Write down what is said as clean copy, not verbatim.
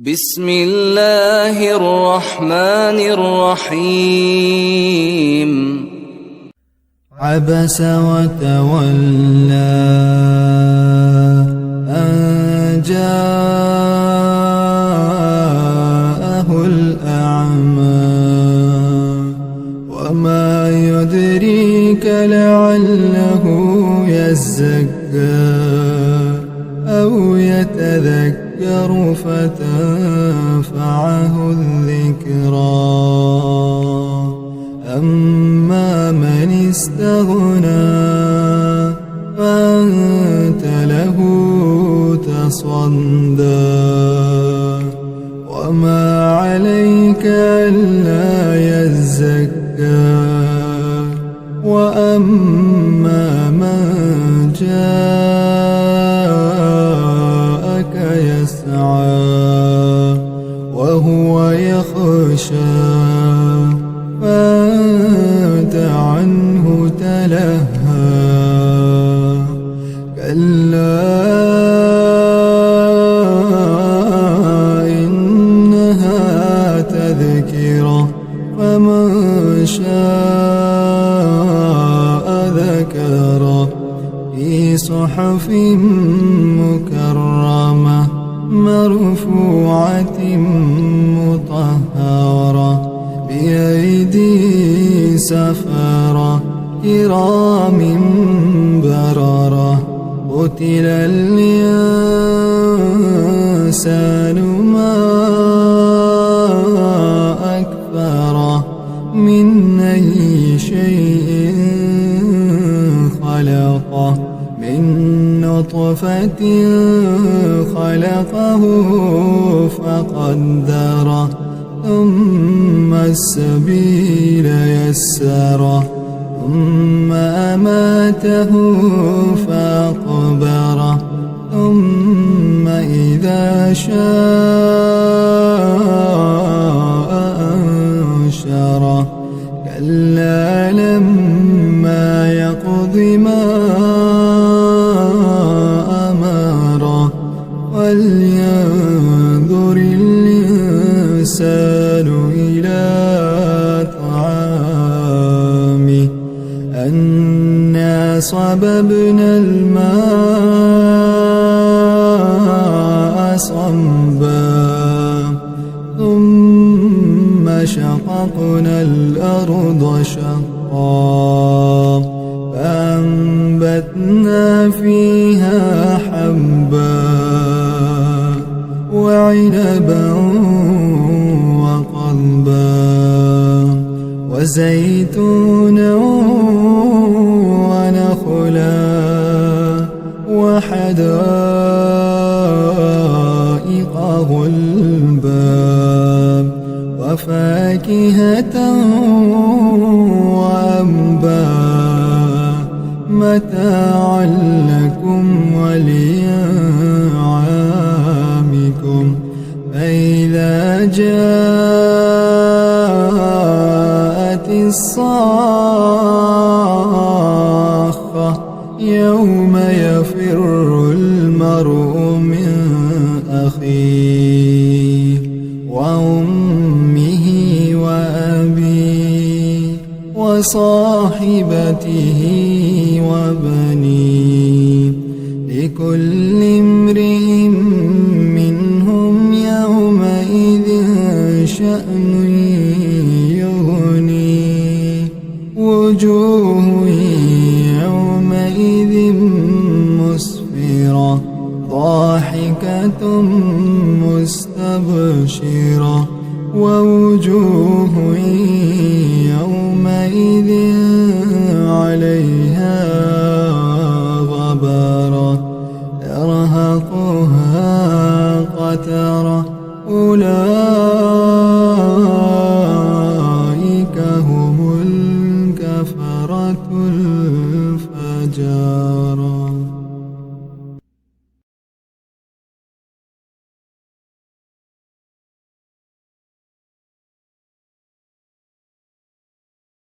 بسم الله الرحمن الرحيم. عبس وتولى أن جاءه الأعمى وما يدريك لعله يزكى أو يتذكر فتنفعه الذكرى أما من استغنى فأنت له تصدى وما عليك ألا يزكى وأما من جاءك يسعى وهو يخشى فأنت عنه تلهى كلا إنها تذكرة فمن شاء ذكره في صحف مكرمة مرفوعة مطهرة بأيدي سفرة كرام بررة قتل الإنسان ما أكفره من أي شيء خلقه من نطفة خلقه فقدره ثم السبيل يسره ثم أماته فأقبره ثم إذا شاء أنشره كلا لما يقض ما أمره ولينظر الإنسان إلى طعامه أنا صببنا الماء صبا ثم شققنا الأرض شقا فأنبتنا فيها حبا وعنبا وقضبا وزيتونا ونخلا وحدائق غلبا وفاكهة وأبا متاعا لكم ولأنعامكم فإذا جاءت الصاخة يوم يفر المرء من أخيه وأمه وأبيه وصاحبته وبنيه لكل امرئ منهم يومئذ شأن يغنيه وجوه يومئذ مسفرة ضاحكة مستبشرة ووجوه يومئذ عليها غبرة يرهقها قترة أولئك هم الكفرة الفجرة.